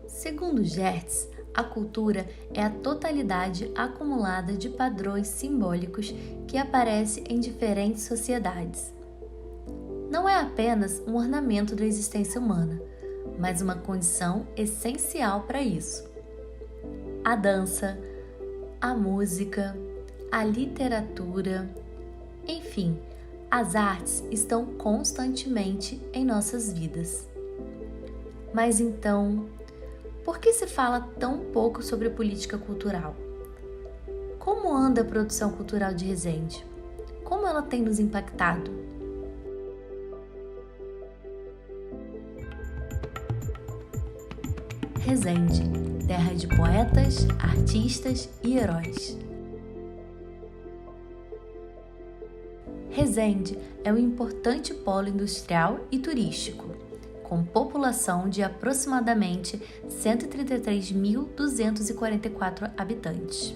Segundo Gertz, a cultura é a totalidade acumulada de padrões simbólicos que aparece em diferentes sociedades. Não é apenas um ornamento da existência humana, mas uma condição essencial para isso. A dança, a música, a literatura, enfim, as artes estão constantemente em nossas vidas. Mas então, por que se fala tão pouco sobre a política cultural? Como anda a produção cultural de Resende? Como ela tem nos impactado? Resende, terra de poetas, artistas e heróis. Resende é um importante polo industrial e turístico, com população de aproximadamente 133.244 habitantes.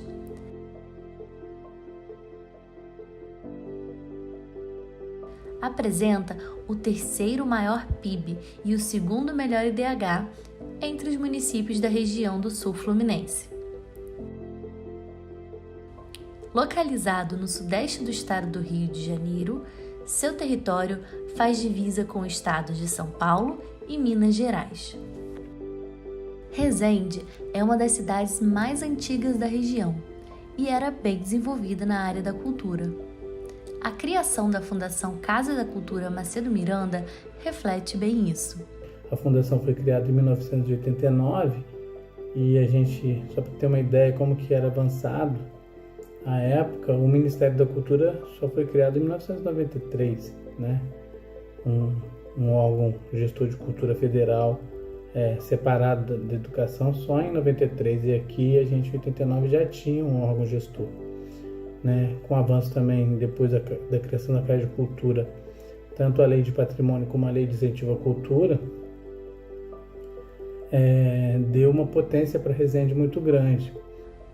Apresenta o terceiro maior PIB e o segundo melhor IDH entre os municípios da região do Sul Fluminense. Localizado no sudeste do estado do Rio de Janeiro, seu território faz divisa com os estados de São Paulo e Minas Gerais. Resende é uma das cidades mais antigas da região e era bem desenvolvida na área da cultura. A criação da Fundação Casa da Cultura Macedo Miranda reflete bem isso. A fundação foi criada em 1989 e a gente, só para ter uma ideia como que era avançado, à época o Ministério da Cultura só foi criado em 1993, né? Um órgão gestor de cultura federal separado da educação só em 93, e aqui a gente em 89 já tinha um órgão gestor, né? Com o avanço também depois da criação da Casa de Cultura, tanto a Lei de Patrimônio como a Lei de Incentivo à Cultura, deu uma potência para Resende muito grande.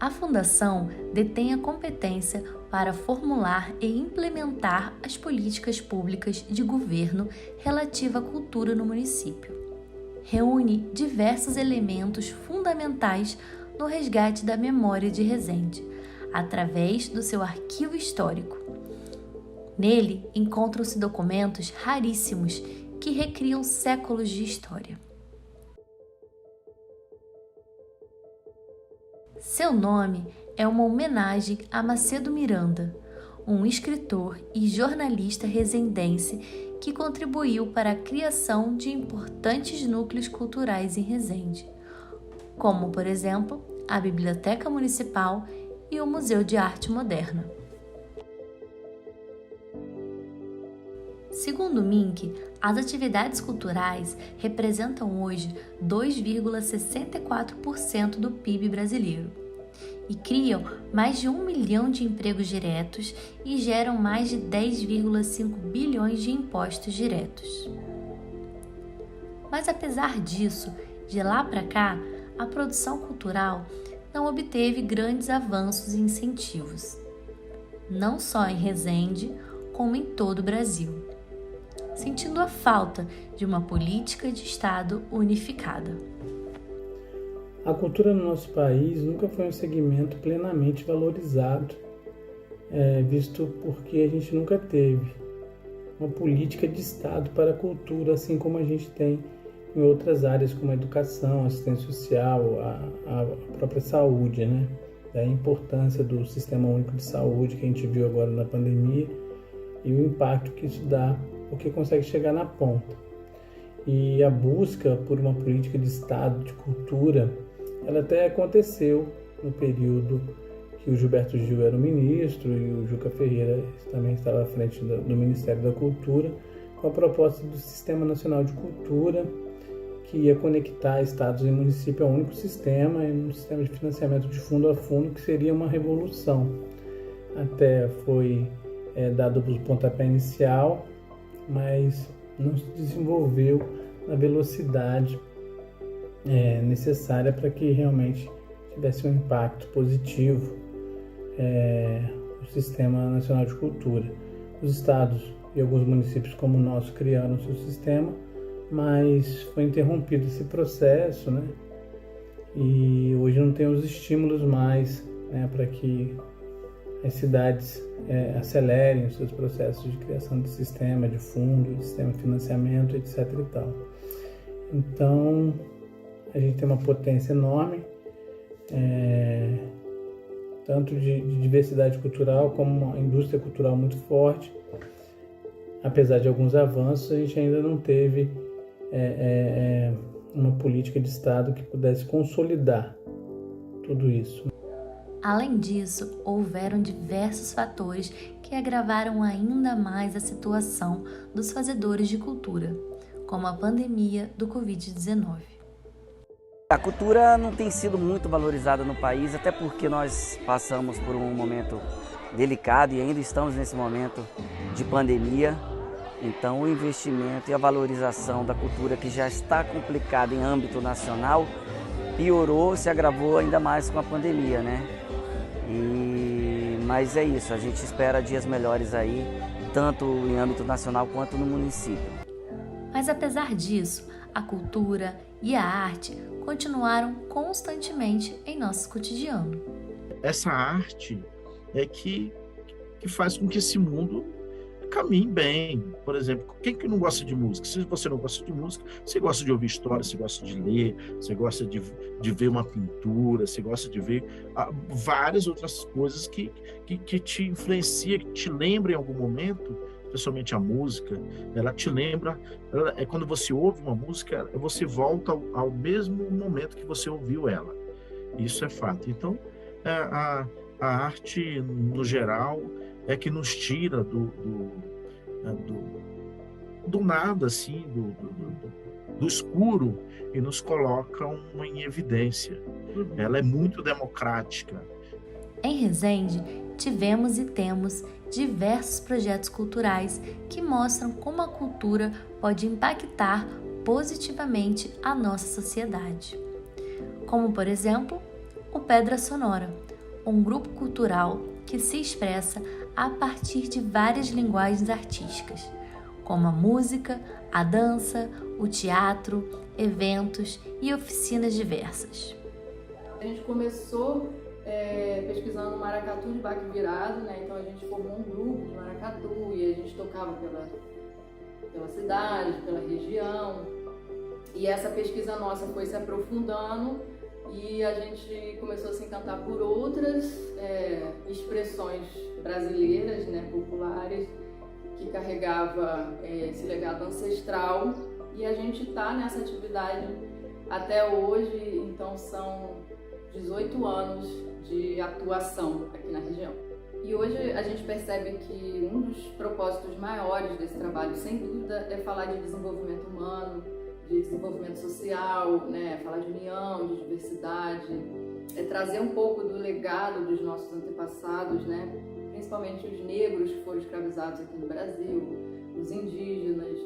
A Fundação detém a competência para formular e implementar as políticas públicas de governo relativa à cultura no município. Reúne diversos elementos fundamentais no resgate da memória de Resende, através do seu arquivo histórico. Nele encontram-se documentos raríssimos que recriam séculos de história. Seu nome é uma homenagem a Macedo Miranda, um escritor e jornalista resendense que contribuiu para a criação de importantes núcleos culturais em Resende, como, por exemplo, a Biblioteca Municipal e o Museu de Arte Moderna. Segundo o MINC, as atividades culturais representam hoje 2,64% do PIB brasileiro e criam mais de 1 milhão de empregos diretos e geram mais de 10,5 bilhões de impostos diretos. Mas apesar disso, de lá para cá, a produção cultural não obteve grandes avanços e incentivos, não só em Resende, como em todo o Brasil, sentindo a falta de uma política de Estado unificada. A cultura no nosso país nunca foi um segmento plenamente valorizado, visto porque a gente nunca teve uma política de Estado para a cultura, assim como a gente tem em outras áreas como a educação, assistência social, a própria saúde, né? A importância do Sistema Único de Saúde que a gente viu agora na pandemia e o impacto que isso dá, porque consegue chegar na ponta. E a busca por uma política de Estado de cultura, ela até aconteceu no período que o Gilberto Gil era o ministro e o Juca Ferreira também estava à frente do Ministério da Cultura, com a proposta do Sistema Nacional de Cultura, que ia conectar estados e municípios a um único sistema, um sistema de financiamento de fundo a fundo, que seria uma revolução. Até foi dado o pontapé inicial, mas não se desenvolveu na velocidade necessária para que realmente tivesse um impacto positivo o Sistema Nacional de Cultura. Os estados e alguns municípios como o nosso criaram seu sistema, mas foi interrompido esse processo, né? e hoje não tem os estímulos mais, né, para que as cidades acelerem os seus processos de criação de sistema, de fundo, de sistema de financiamento, etc. e tal. Então, a gente tem uma potência enorme, tanto de diversidade cultural como uma indústria cultural muito forte. Apesar de alguns avanços, a gente ainda não teve uma política de Estado que pudesse consolidar tudo isso. Além disso, houveram diversos fatores que agravaram ainda mais a situação dos fazedores de cultura, como a pandemia do Covid-19. A cultura não tem sido muito valorizada no país, até porque nós passamos por um momento delicado e ainda estamos nesse momento de pandemia. Então, o investimento e a valorização da cultura, que já está complicada em âmbito nacional, piorou, se agravou ainda mais com a pandemia, né? Mas é isso, a gente espera dias melhores aí, tanto em âmbito nacional quanto no município. Mas apesar disso, a cultura e a arte continuaram constantemente em nosso cotidiano. Essa arte é que faz com que esse mundo caminhe bem. Por exemplo, quem que não gosta de música? Se você não gosta de música, você gosta de ouvir história, você gosta de ler, você gosta de ver uma pintura, você gosta de ver várias outras coisas que te influenciam, que te lembram em algum momento, especialmente a música. Ela te lembra, quando você ouve uma música, você volta ao mesmo momento que você ouviu ela. Isso é fato. Então, a arte, no geral, é que nos tira do nada, assim, do escuro, e nos coloca em evidência. Ela é muito democrática. Em Resende, tivemos e temos diversos projetos culturais que mostram como a cultura pode impactar positivamente a nossa sociedade. Como, por exemplo, o Pedra Sonora, um grupo cultural que se expressa a partir de várias linguagens artísticas, como a música, a dança, o teatro, eventos e oficinas diversas. A gente começou pesquisando maracatu de baque virado, né? Então a gente formou um grupo de maracatu e a gente tocava pela cidade, pela região. E essa pesquisa nossa foi se aprofundando e a gente começou a se encantar por outras expressões brasileiras, né, populares, que carregava esse legado ancestral, e a gente está nessa atividade até hoje. Então são 18 anos de atuação aqui na região. E hoje a gente percebe que um dos propósitos maiores desse trabalho, sem dúvida, é falar de desenvolvimento humano, de desenvolvimento social, né? Falar de união, de diversidade, trazer um pouco do legado dos nossos antepassados, né? Principalmente os negros que foram escravizados aqui no Brasil, os indígenas.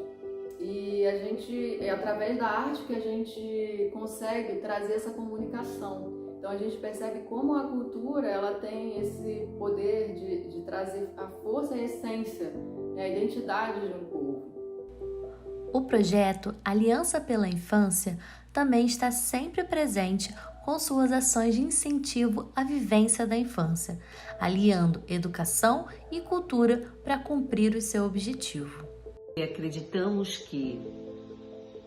E a gente, é através da arte que a gente consegue trazer essa comunicação. Então a gente percebe como a cultura ela tem esse poder de trazer a força e a essência, né? A identidade de um povo. O projeto Aliança pela Infância também está sempre presente com suas ações de incentivo à vivência da infância, aliando educação e cultura para cumprir o seu objetivo. Acreditamos que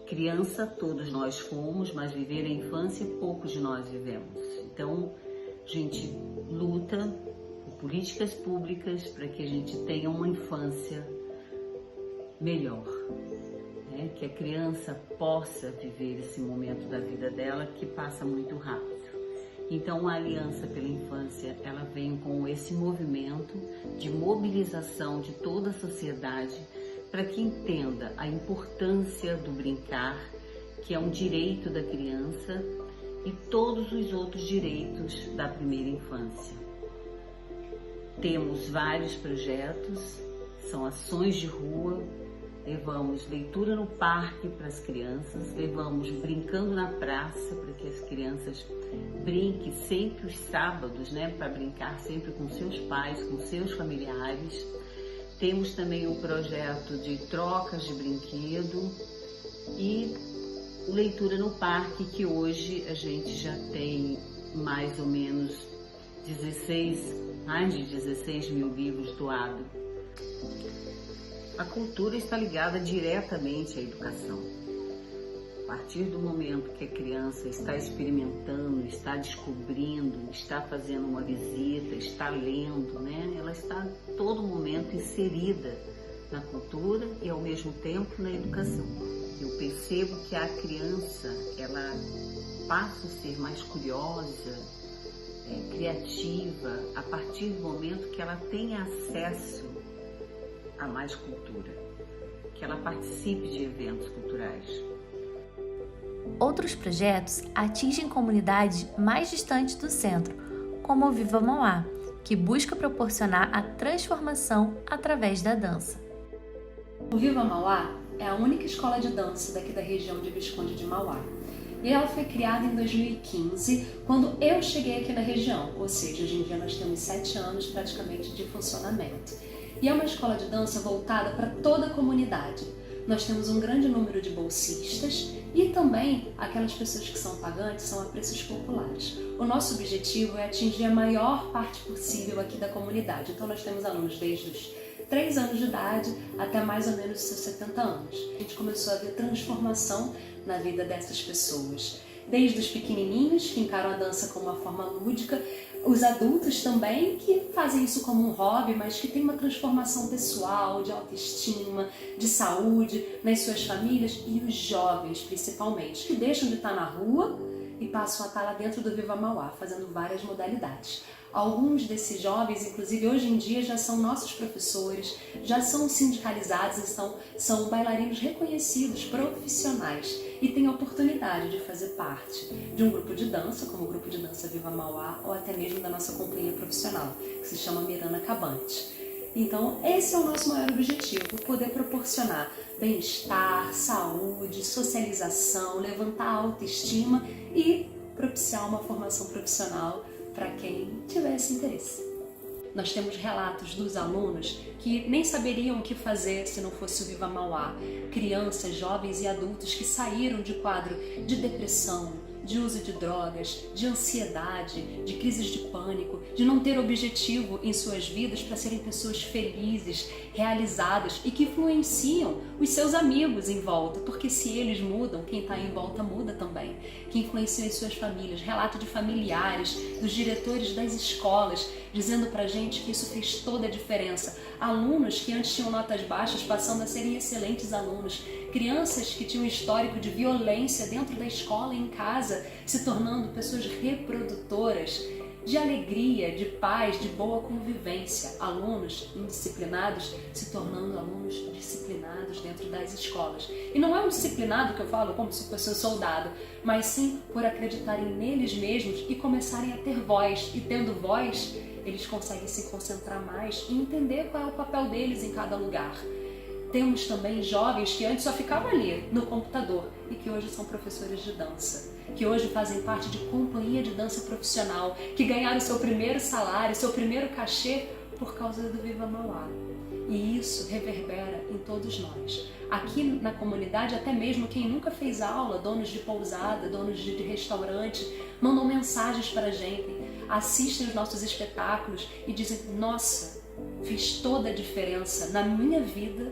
criança todos nós fomos, mas viver a infância poucos de nós vivemos. Então, a gente luta por políticas públicas para que a gente tenha uma infância melhor. Que a criança possa viver esse momento da vida dela que passa muito rápido. Então a Aliança pela Infância, ela vem com esse movimento de mobilização de toda a sociedade para que entenda a importância do brincar, que é um direito da criança, e todos os outros direitos da primeira infância. Temos vários projetos, são ações de rua. Levamos leitura no parque para as crianças, levamos brincando na praça para que as crianças brinquem sempre os sábados, né, para brincar sempre com seus pais, com seus familiares. Temos também o projeto de trocas de brinquedo e o Leitura no Parque, que hoje a gente já tem mais ou menos mais de 16 mil livros doados. A cultura está ligada diretamente à educação. A partir do momento que a criança está experimentando, está descobrindo, está fazendo uma visita, está lendo, né? Ela está a todo momento inserida na cultura e ao mesmo tempo na educação. Eu percebo que a criança, ela passa a ser mais curiosa, criativa, a partir do momento que ela tem acesso a mais cultura, que ela participe de eventos culturais. Outros projetos atingem comunidades mais distantes do centro, como o Viva Mauá, que busca proporcionar a transformação através da dança. O Viva Mauá é a única escola de dança daqui da região de Visconde de Mauá. E ela foi criada em 2015, quando eu cheguei aqui na região, ou seja, hoje em dia nós temos 7 anos praticamente de funcionamento. E é uma escola de dança voltada para toda a comunidade. Nós temos um grande número de bolsistas e também aquelas pessoas que são pagantes são a preços populares. O nosso objetivo é atingir a maior parte possível aqui da comunidade. Então nós temos alunos desde os 3 anos de idade até mais ou menos os seus 70 anos. A gente começou a ver transformação na vida dessas pessoas. Desde os pequenininhos, que encaram a dança como uma forma lúdica, os adultos também, que fazem isso como um hobby, mas que tem uma transformação pessoal, de autoestima, de saúde nas suas famílias, e os jovens, principalmente, que deixam de estar na rua e passam a estar lá dentro do Viva Mauá, fazendo várias modalidades. Alguns desses jovens, inclusive hoje em dia, já são nossos professores, já são sindicalizados, são bailarinos reconhecidos, profissionais, e têm a oportunidade de fazer parte de um grupo de dança, como o Grupo de Dança Viva Mauá, ou até mesmo da nossa companhia profissional, que se chama Mirana Cabante. Então, esse é o nosso maior objetivo, poder proporcionar bem-estar, saúde, socialização, levantar a autoestima e propiciar uma formação profissional para quem tivesse interesse. Nós temos relatos dos alunos que nem saberiam o que fazer se não fosse o Viva Mauá. Crianças, jovens e adultos que saíram de quadro de depressão, de uso de drogas, de ansiedade, de crises de pânico, de não ter objetivo em suas vidas para serem pessoas felizes, realizadas e que influenciam os seus amigos em volta, porque se eles mudam, quem está em volta muda também, que influenciam as suas famílias. Relato de familiares, dos diretores das escolas, dizendo pra gente que isso fez toda a diferença. Alunos que antes tinham notas baixas passando a serem excelentes alunos. Crianças que tinham um histórico de violência dentro da escola e em casa, se tornando pessoas reprodutoras de alegria, de paz, de boa convivência. Alunos indisciplinados se tornando alunos disciplinados dentro das escolas. E não é um disciplinado que eu falo como se fosse um soldado, mas sim por acreditarem neles mesmos e começarem a ter voz. E tendo voz, eles conseguem se concentrar mais e entender qual é o papel deles em cada lugar. Temos também jovens que antes só ficavam ali, no computador, e que hoje são professores de dança, que hoje fazem parte de companhia de dança profissional, que ganharam seu primeiro salário, seu primeiro cachê por causa do Viva Mauá. E isso reverbera em todos nós. Aqui na comunidade, até mesmo quem nunca fez aula, donos de pousada, donos de restaurante, mandam mensagens para a gente, assistem os nossos espetáculos e dizem: nossa, fez toda a diferença na minha vida.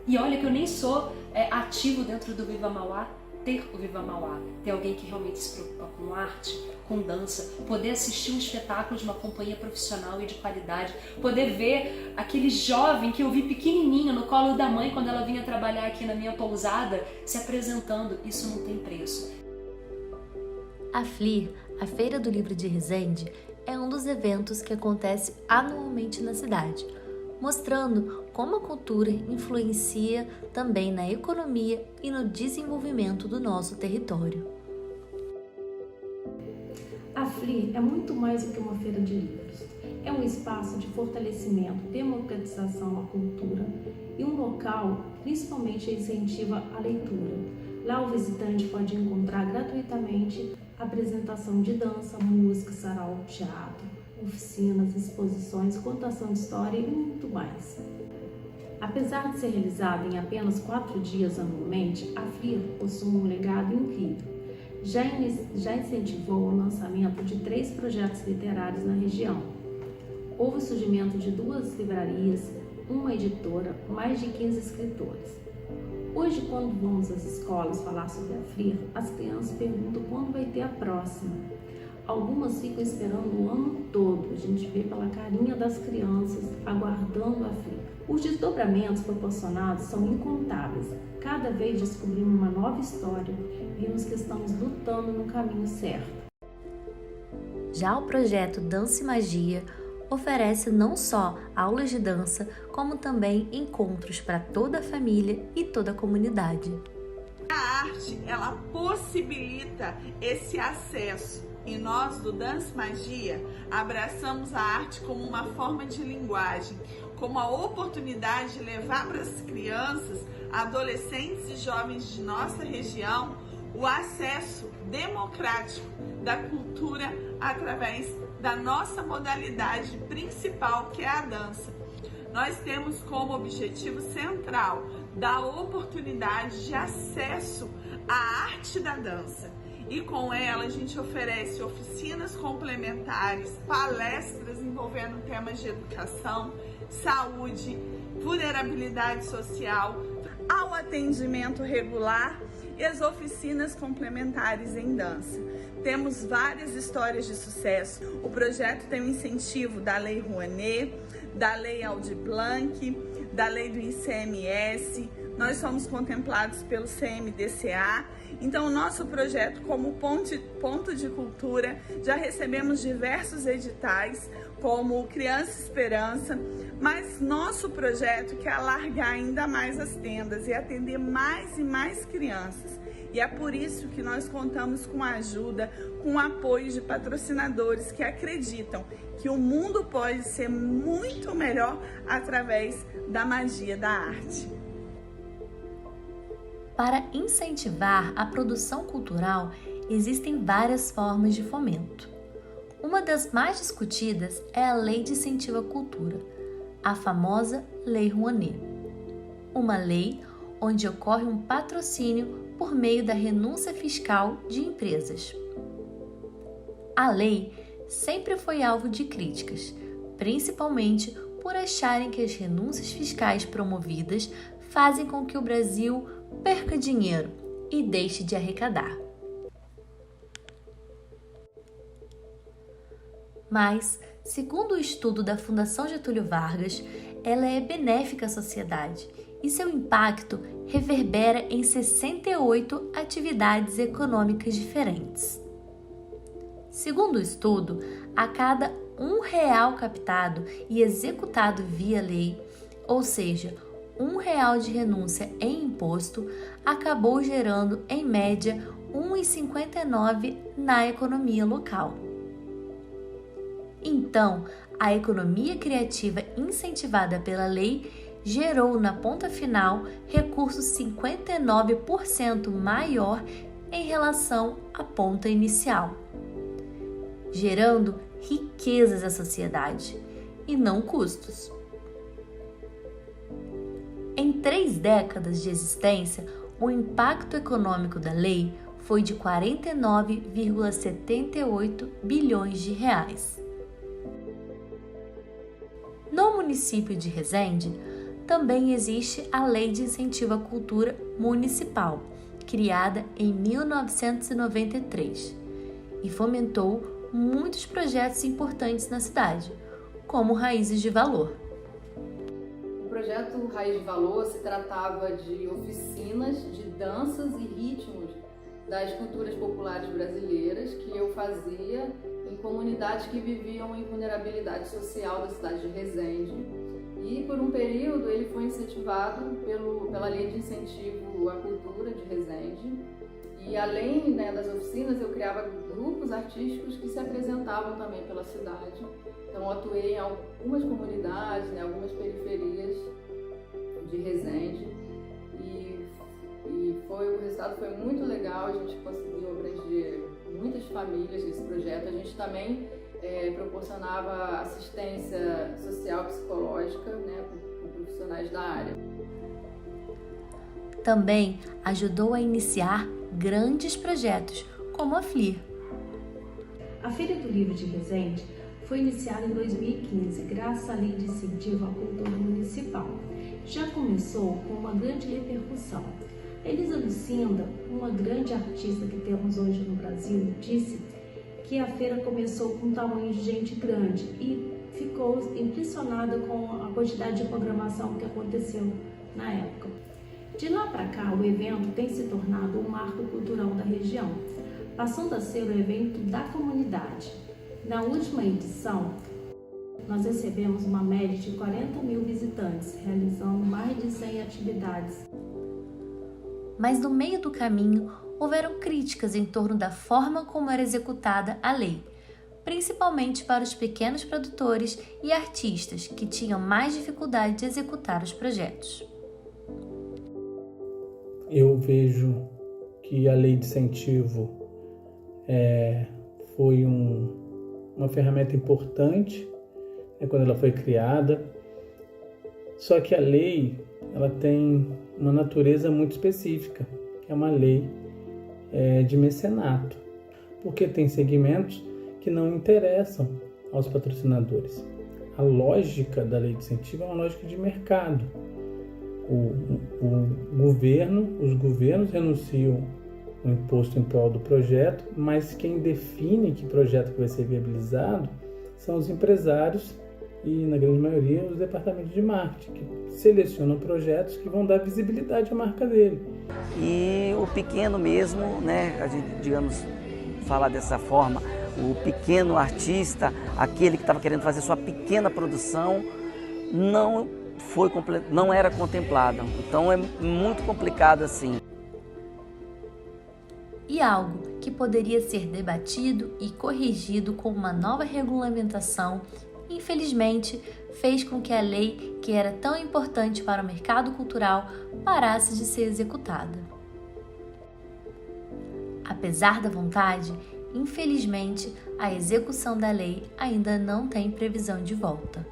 E olha que eu nem sou ativo dentro do Viva Mauá. Ter o Viva Mauá, ter alguém que realmente se preocupa com arte, com dança, poder assistir um espetáculo de uma companhia profissional e de qualidade, poder ver aquele jovem que eu vi pequenininho no colo da mãe quando ela vinha trabalhar aqui na minha pousada, se apresentando, isso não tem preço. A FLIR, a Feira do Livro de Resende, é um dos eventos que acontece anualmente na cidade, mostrando como a cultura influencia também na economia e no desenvolvimento do nosso território. A FLIR é muito mais do que uma feira de livros. É um espaço de fortalecimento, democratização à cultura e um local principalmente incentiva a leitura. Lá o visitante pode encontrar gratuitamente apresentação de dança, música, sarau, teatro, oficinas, exposições, contação de história e muito mais. A Apesar de ser realizada em apenas 4 dias anualmente, a FLIR possui um legado incrível. Já incentivou o lançamento de 3 projetos literários na região. Houve o surgimento de 2 livrarias, uma editora, mais de 15 escritores. Hoje, quando vamos às escolas falar sobre a FLIR, as crianças perguntam quando vai ter a próxima. Algumas ficam esperando o ano todo, a gente vê pela carinha das crianças aguardando a FLIR. Os desdobramentos proporcionados são incontáveis. Cada vez descobrimos uma nova história, vimos que estamos lutando no caminho certo. Já o projeto Dança e Magia oferece não só aulas de dança, como também encontros para toda a família e toda a comunidade. A arte, ela possibilita esse acesso. E nós, do Dança e Magia, abraçamos a arte como uma forma de linguagem, como a oportunidade de levar para as crianças, adolescentes e jovens de nossa região o acesso democrático da cultura através da nossa modalidade principal, que é a dança. Nós temos como objetivo central dar oportunidade de acesso à arte da dança. E com ela a gente oferece oficinas complementares, palestras envolvendo temas de educação, saúde, vulnerabilidade social, ao atendimento regular e as oficinas complementares em dança. Temos várias histórias de sucesso. O projeto tem o incentivo da Lei Rouanet, da Lei Aldir Blanc, da Lei do ICMS. Nós somos contemplados pelo CMDCA. Então, o nosso projeto, como ponto de cultura, já recebemos diversos editais, como Criança Esperança, mas nosso projeto quer alargar ainda mais as tendas e atender mais e mais crianças. E é por isso que nós contamos com a ajuda, com o apoio de patrocinadores que acreditam que o mundo pode ser muito melhor através da magia da arte. Para incentivar a produção cultural, existem várias formas de fomento. Uma das mais discutidas é a Lei de Incentivo à Cultura, a famosa Lei Rouanet. Uma lei onde ocorre um patrocínio por meio da renúncia fiscal de empresas. A lei sempre foi alvo de críticas, principalmente por acharem que as renúncias fiscais promovidas fazem com que o Brasil perca dinheiro e deixe de arrecadar. Mas, segundo o estudo da Fundação Getúlio Vargas, ela é benéfica à sociedade e seu impacto reverbera em 68 atividades econômicas diferentes. Segundo o estudo, a cada R$1 captado e executado via lei, ou seja, R$1 de renúncia em imposto, acabou gerando, em média, R$1,59 na economia local. Então, a economia criativa incentivada pela lei gerou na ponta final recursos 59% maior em relação à ponta inicial, gerando riquezas à sociedade e não custos. Em 3 décadas de existência, o impacto econômico da lei foi de 49,78 bilhões de reais. No município de Resende, também existe a Lei de Incentivo à Cultura Municipal, criada em 1993, e fomentou muitos projetos importantes na cidade, como Raízes de Valor. O projeto Raiz de Valor se tratava de oficinas de danças e ritmos das culturas populares brasileiras que eu fazia em comunidades que viviam em vulnerabilidade social da cidade de Resende. E por um período ele foi incentivado pela Lei de Incentivo à Cultura de Resende. E além das oficinas, eu criava grupos artísticos que se apresentavam também pela cidade. Então eu atuei em algumas comunidades, algumas periferias de Resende. O resultado foi muito legal, a gente conseguiu abranger muitas famílias nesse projeto. A gente também proporcionava assistência social psicológica para o profissionais da área. Também ajudou a iniciar grandes projetos, como a FLIR. A Feira do Livro de Resende foi iniciada em 2015, graças à Lei de Incentivo à Cultura Municipal. Já começou com uma grande repercussão. Elisa Lucinda, uma grande artista que temos hoje no Brasil, disse que a feira começou com um tamanho de gente grande e ficou impressionada com a quantidade de programação que aconteceu na época. De lá para cá, o evento tem se tornado um marco cultural da região, passando a ser o evento da comunidade. Na última edição, nós recebemos uma média de 40 mil visitantes, realizando mais de 100 atividades. Mas no meio do caminho, houveram críticas em torno da forma como era executada a lei, principalmente para os pequenos produtores e artistas que tinham mais dificuldade de executar os projetos. Eu vejo que a lei de incentivo foi uma ferramenta importante quando ela foi criada, só que a lei ela tem uma natureza muito específica, que é uma lei de mecenato, porque tem segmentos que não interessam aos patrocinadores. A lógica da lei de incentivo é uma lógica de mercado. Os governos renunciam o imposto em prol do projeto, mas quem define que projeto que vai ser viabilizado são os empresários e, na grande maioria, os departamentos de marketing, que selecionam projetos que vão dar visibilidade à marca dele. E o pequeno mesmo, né, a gente, digamos, falar dessa forma, o pequeno artista, aquele que estava querendo fazer sua pequena produção, não era contemplado. Então é muito complicado assim. E algo que poderia ser debatido e corrigido com uma nova regulamentação, infelizmente, fez com que a lei, que era tão importante para o mercado cultural, parasse de ser executada. Apesar da vontade, infelizmente, a execução da lei ainda não tem previsão de volta.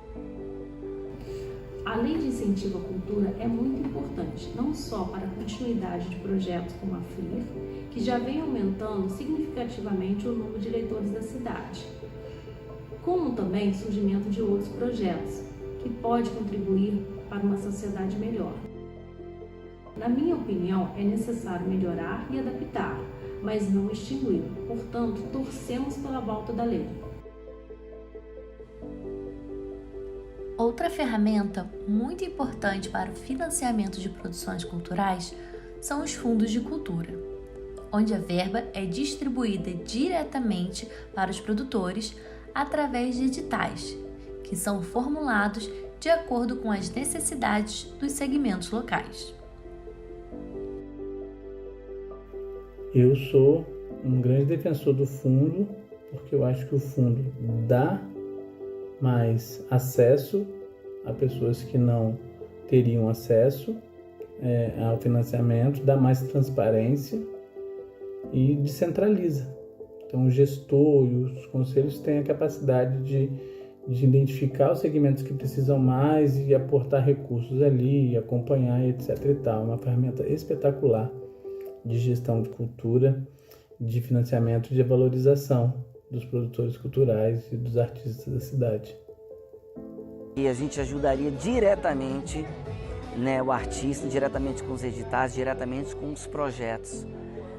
A lei de incentivo à cultura é muito importante, não só para a continuidade de projetos como a FLIR, que já vem aumentando significativamente o número de eleitores da cidade, como também o surgimento de outros projetos, que pode contribuir para uma sociedade melhor. Na minha opinião, é necessário melhorar e adaptar, mas não extinguir. Portanto, torcemos pela volta da lei. Outra ferramenta muito importante para o financiamento de produções culturais são os fundos de cultura, onde a verba é distribuída diretamente para os produtores através de editais, que são formulados de acordo com as necessidades dos segmentos locais. Eu sou um grande defensor do fundo, porque eu acho que o fundo dá mais acesso a pessoas que não teriam acesso ao financiamento, dá mais transparência e descentraliza. Então o gestor e os conselhos têm a capacidade de identificar os segmentos que precisam mais e aportar recursos ali, e acompanhar, etc. e tal. É uma ferramenta espetacular de gestão de cultura, de financiamento e de valorização dos produtores culturais e dos artistas da cidade. E a gente ajudaria diretamente, né, o artista, diretamente com os editais, diretamente com os projetos.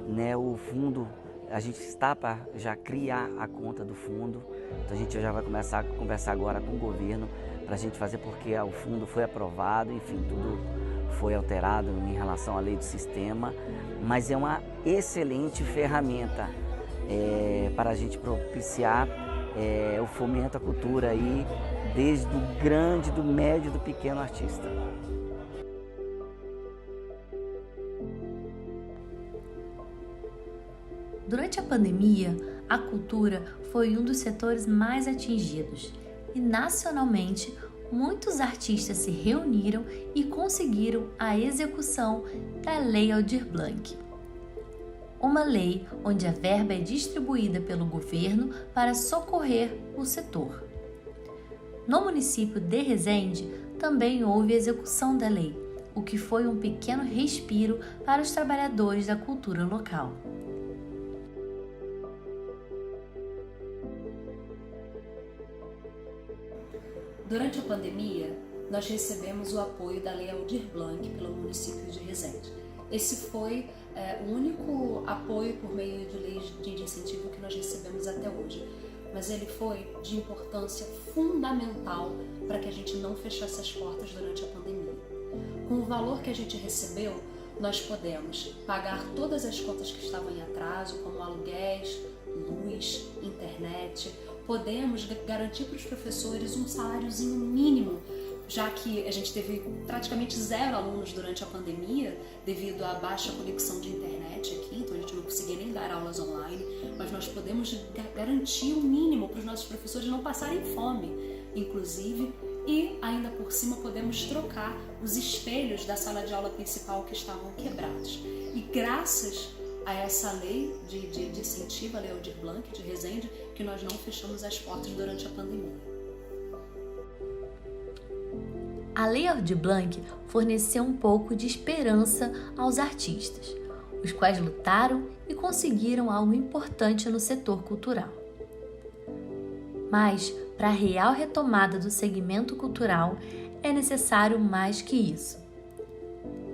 Né, o fundo, a gente está para já criar a conta do fundo, então a gente já vai começar a conversar agora com o governo para a gente fazer, porque o fundo foi aprovado, enfim, tudo foi alterado em relação à lei do sistema, mas é uma excelente ferramenta para a gente propiciar o fomento à cultura aí, desde o grande, do médio e do pequeno artista. Durante a pandemia, a cultura foi um dos setores mais atingidos e, nacionalmente, muitos artistas se reuniram e conseguiram a execução da Lei Aldir Blanc. Uma lei onde a verba é distribuída pelo governo para socorrer o setor. No município de Resende, também houve execução da lei, o que foi um pequeno respiro para os trabalhadores da cultura local. Durante a pandemia, nós recebemos o apoio da Lei Aldir Blanc pelo município de Resende. Esse foi o único apoio por meio de leis de incentivo que nós recebemos até hoje. Mas ele foi de importância fundamental para que a gente não fechasse as portas durante a pandemia. Com o valor que a gente recebeu, nós podemos pagar todas as contas que estavam em atraso, como aluguéis, luz, internet. Podemos garantir para os professores um saláriozinho mínimo, já que a gente teve praticamente 0 alunos durante a pandemia devido à baixa conexão de internet aqui, então a gente não conseguia nem dar aulas online, mas nós podemos garantir um mínimo para os nossos professores não passarem fome, inclusive, e ainda por cima podemos trocar os espelhos da sala de aula principal que estavam quebrados. E graças a essa lei de incentivo, a Lei Aldir Blanc de Resende, que nós não fechamos as portas durante a pandemia. A Lei Aldir Blanc forneceu um pouco de esperança aos artistas, os quais lutaram e conseguiram algo importante no setor cultural. Mas, para a real retomada do segmento cultural, é necessário mais que isso.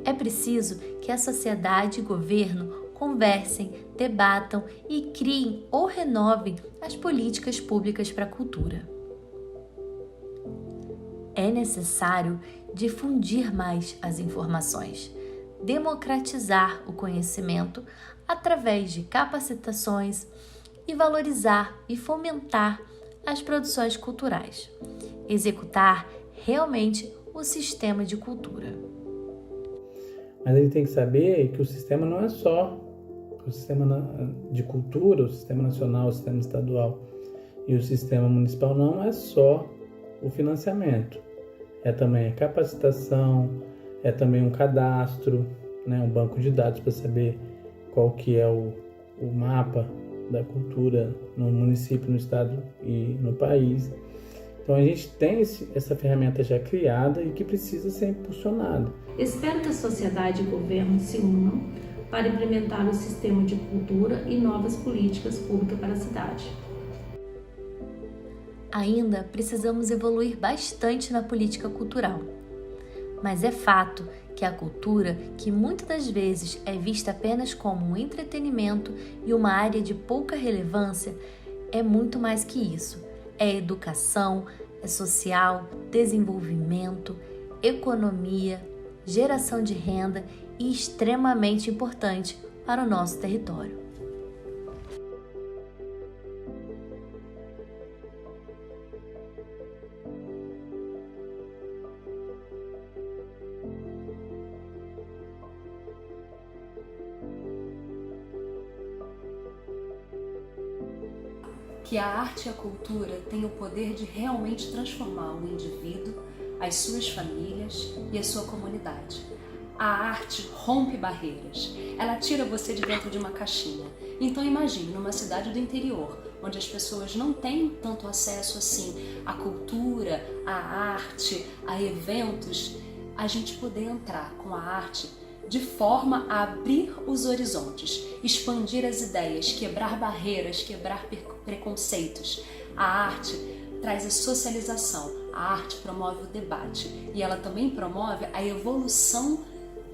É preciso que a sociedade e governo conversem, debatam e criem ou renovem as políticas públicas para a cultura. É necessário difundir mais as informações, democratizar o conhecimento através de capacitações e valorizar e fomentar as produções culturais, executar realmente o sistema de cultura. Mas ele tem que saber que o sistema não é só o sistema de cultura, o sistema nacional, o sistema estadual e o sistema municipal não é só o financiamento. É também a capacitação, é também um cadastro, né, um banco de dados para saber qual que é o mapa da cultura no município, no estado e no país. Então a gente tem essa ferramenta já criada e que precisa ser impulsionada. Espero que a sociedade e o governo se unam para implementar o sistema de cultura e novas políticas públicas para a cidade. Ainda precisamos evoluir bastante na política cultural. Mas é fato que a cultura, que muitas das vezes é vista apenas como um entretenimento e uma área de pouca relevância, é muito mais que isso. É educação, é social, desenvolvimento, economia, geração de renda e extremamente importante para o nosso território. Que a arte e a cultura têm o poder de realmente transformar o indivíduo, as suas famílias e a sua comunidade. A arte rompe barreiras, ela tira você de dentro de uma caixinha. Então imagine, numa cidade do interior, onde as pessoas não têm tanto acesso assim à cultura, à arte, a eventos, a gente poder entrar com a arte de forma a abrir os horizontes, expandir as ideias, quebrar barreiras, quebrar preconceitos. A arte traz a socialização, a arte promove o debate e ela também promove a evolução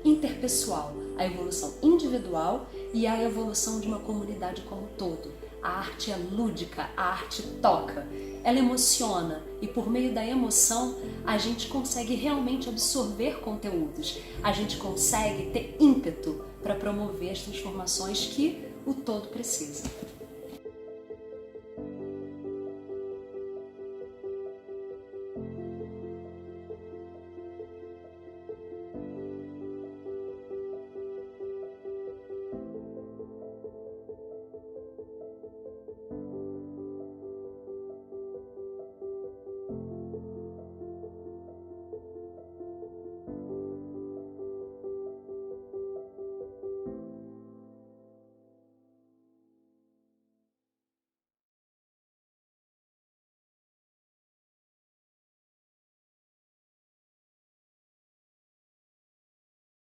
interpessoal, a evolução individual e a evolução de uma comunidade como um todo. A arte é lúdica, a arte toca, ela emociona e por meio da emoção a gente consegue realmente absorver conteúdos, a gente consegue ter ímpeto para promover as transformações que o todo precisa.